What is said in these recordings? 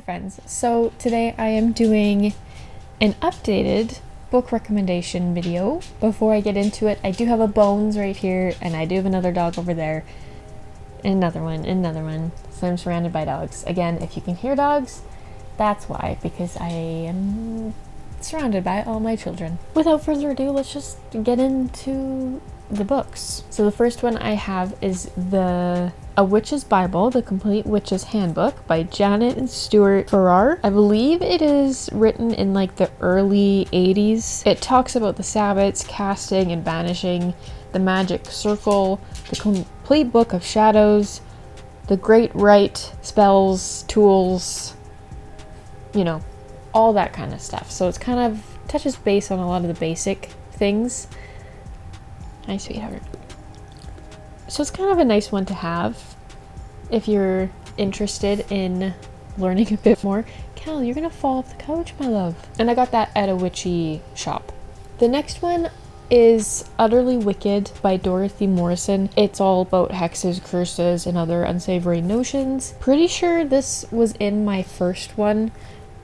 friends, so today I am doing an updated book recommendation video. Before I get into it, I do have a Bones right here, and I do have another dog over there, and another one, so I'm surrounded by dogs. Again, if you can hear dogs, that's why, because I am surrounded by all my children. Without further ado, let's just get into the books. So the first one I have is A Witch's Bible, The Complete Witch's Handbook by Janet and Stuart Farrar. I believe it is written in like the early 80s. It talks about the Sabbats, casting and banishing, the magic circle, the complete book of shadows, the great rite, spells, tools, you know, all that kind of stuff. So it's kind of touches base on a lot of the basic things. Hi, sweetheart. So it's kind of a nice one to have if you're interested in learning a bit more. Cal, you're gonna fall off the couch, my love. And I got that at a witchy shop. The next one is Utterly Wicked by Dorothy Morrison. It's all about hexes, curses, and other unsavory notions. Pretty sure this was in my first one,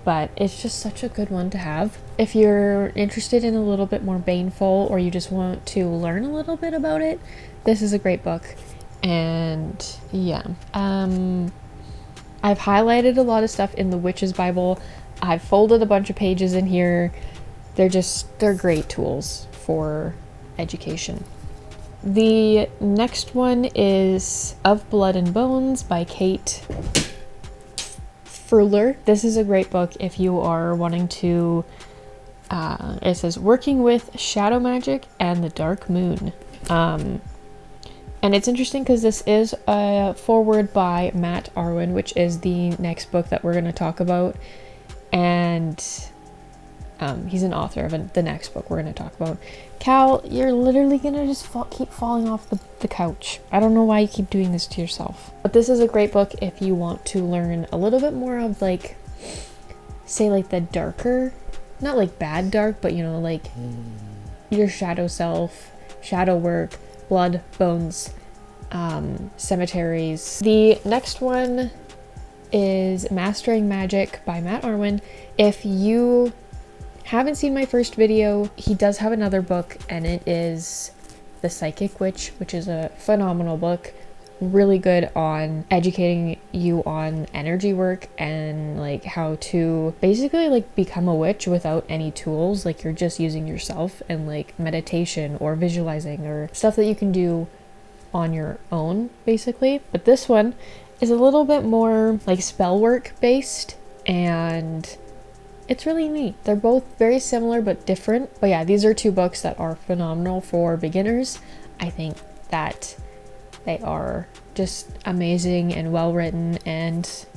but it's just such a good one to have. If you're interested in a little bit more baneful, or you just want to learn a little bit about it, this is a great book. And yeah, I've highlighted a lot of stuff in the Witch's Bible. I've folded a bunch of pages in here. They're great tools for education. The next one is Of Blood and Bones by Kate Fuller. This is a great book if you are wanting to, it says working with shadow magic and the dark moon. And it's interesting because this is a foreword by Matt Arwen, which is the next book that we're going to talk about. And he's an author of the next book we're going to talk about. Cal, you're literally going to just keep falling off the couch. I don't know why you keep doing this to yourself. But this is a great book if you want to learn a little bit more of, like, say, like, the darker, not like bad dark, but, you know, like your shadow self, shadow work, blood, bones, cemeteries. The next one is Mastering Magic by Matt Arwen. If you haven't seen my first video, he does have another book, and it is The Psychic Witch, which is a phenomenal book. Really good on educating you on energy work and like how to basically like become a witch without any tools. Like you're just using yourself and like meditation or visualizing or stuff that you can do on your own basically. But this one is a little bit more like spell work based, and it's really neat. They're both very similar but different. But yeah, these are two books that are phenomenal for beginners. I think that they are just amazing and well written, and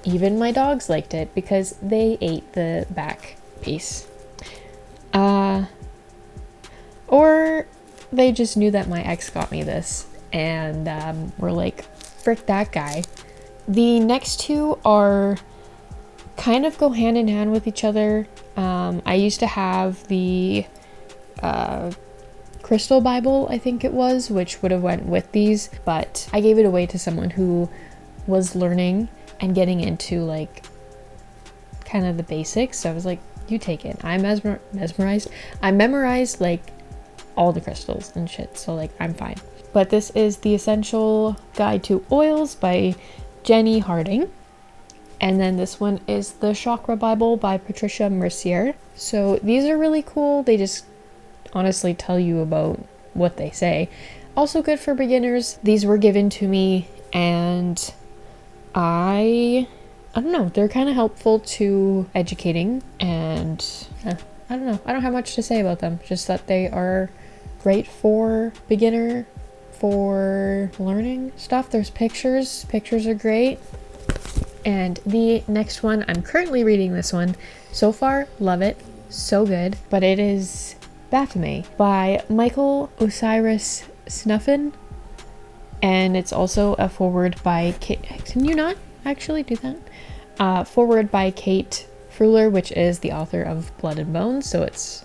even my dogs liked it because they ate the back piece. Or they just knew that my ex got me this and were like, frick that guy. The next two are kind of go hand in hand with each other. I used to have the Crystal Bible, I think it was, which would have went with these, but I gave it away to someone who was learning and getting into like kind of the basics. So I was like, you take it. I'm mesmerized. I memorized like all the crystals and shit, so like I'm fine. But this is The Essential Guide to Oils by Jenny Harding. And then this one is The Chakra Bible by Patricia Mercier. So these are really cool. They just honestly tell you about what they say. Also good for beginners. These were given to me, and I don't know, they're kind of helpful to educating, and I don't know, I don't have much to say about them, just that they are great for beginner, for learning stuff. There's pictures are great. And the next one, I'm currently reading this one so far, love it, so good, but it is Baphomet by Michael Osiris Snuffin, and it's also a foreword by Kate. Can you not actually do that? Foreword by Kate Fuller, which is the author of Blood and Bones, so it's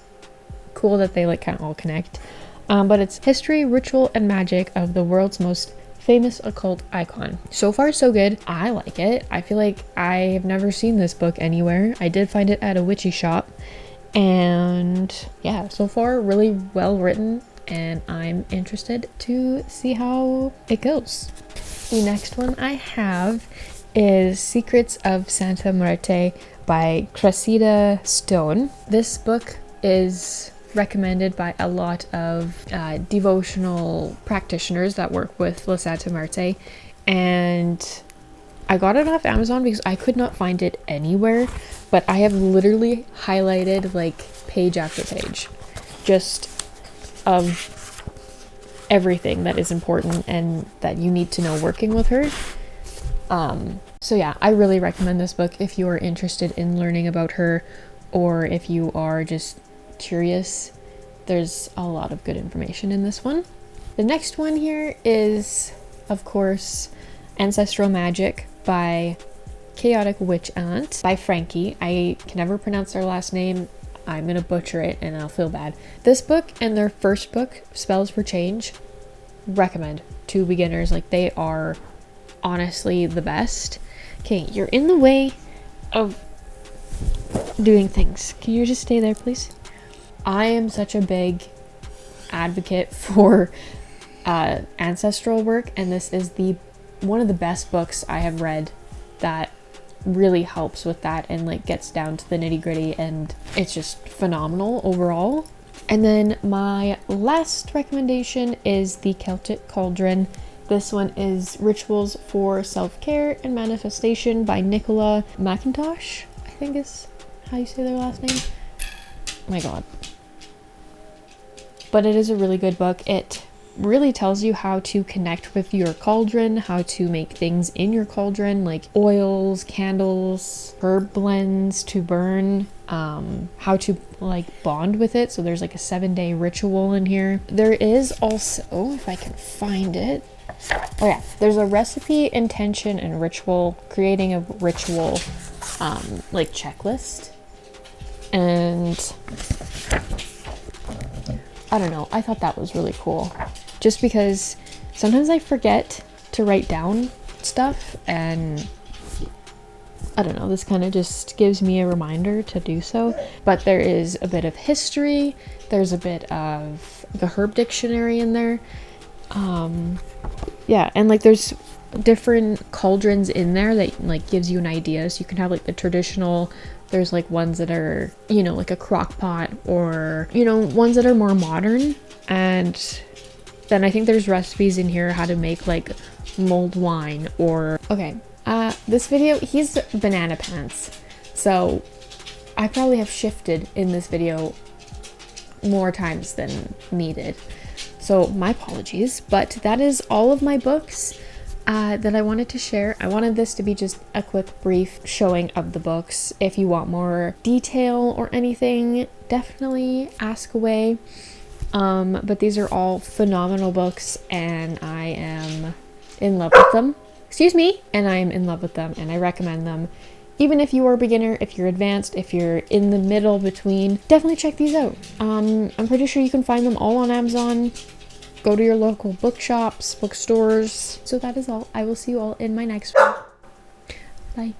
cool that they like kind of all connect. But it's history, ritual, and magic of the world's most famous occult icon. So far, so good. I like it. I feel like I have never seen this book anywhere. I did find it at a witchy shop. And yeah, so far, really well written. And I'm interested to see how it goes. The next one I have is Secrets of Santa Muerte by Cressida Stone. This book is recommended by a lot of devotional practitioners that work with La Santa Muerte, and I got it off Amazon because I could not find it anywhere, but I have literally highlighted like page after page just of everything that is important and that you need to know working with her. So yeah, I really recommend this book if you are interested in learning about her, or if you are just curious. There's a lot of good information in this one. The next one here is, of course, Ancestral Magic by Chaotic Witch Aunt by Frankie. I can never pronounce their last name. I'm gonna butcher it and I'll feel bad. This book and their first book, Spells for Change, recommend to beginners. Like, they are honestly the best. Okay, you're in the way of doing things. Can you just stay there, please? I am such a big advocate for ancestral work, and this is one of the best books I have read that really helps with that and like gets down to the nitty-gritty, and it's just phenomenal overall. And then my last recommendation is The Celtic Cauldron. This one is Rituals for Self-Care and Manifestation by Nicola McIntosh, I think is how you say their last name. Oh my god. But it is a really good book. It really tells you how to connect with your cauldron, how to make things in your cauldron, like oils, candles, herb blends to burn, how to like bond with it. So there's like a 7-day ritual in here. There is also, if I can find it, oh yeah, there's a recipe, intention, and ritual, creating a ritual like checklist. And I don't know, I thought that was really cool, just because sometimes I forget to write down stuff, and I don't know, this kind of just gives me a reminder to do so. But there is a bit of history, there's a bit of the herb dictionary in there, yeah, and like there's different cauldrons in there that like gives you an idea. So you can have like the traditional, there's like ones that are, you know, like a crock pot, or, you know, ones that are more modern. And then I think there's recipes in here how to make like mulled wine, or okay, this video, he's banana pants, so I probably have shifted in this video more times than needed, so my apologies. But that is all of my books that I wanted to share. I wanted this to be just a quick brief showing of the books. If you want more detail or anything, definitely ask away. But these are all phenomenal books, and I am in love with them. Excuse me. And I am in love with them, and I recommend them. Even if you are a beginner, if you're advanced, if you're in the middle between, definitely check these out. I'm pretty sure you can find them all on Amazon. Go to your local bookshops, bookstores. So that is all. I will see you all in my next one. Bye.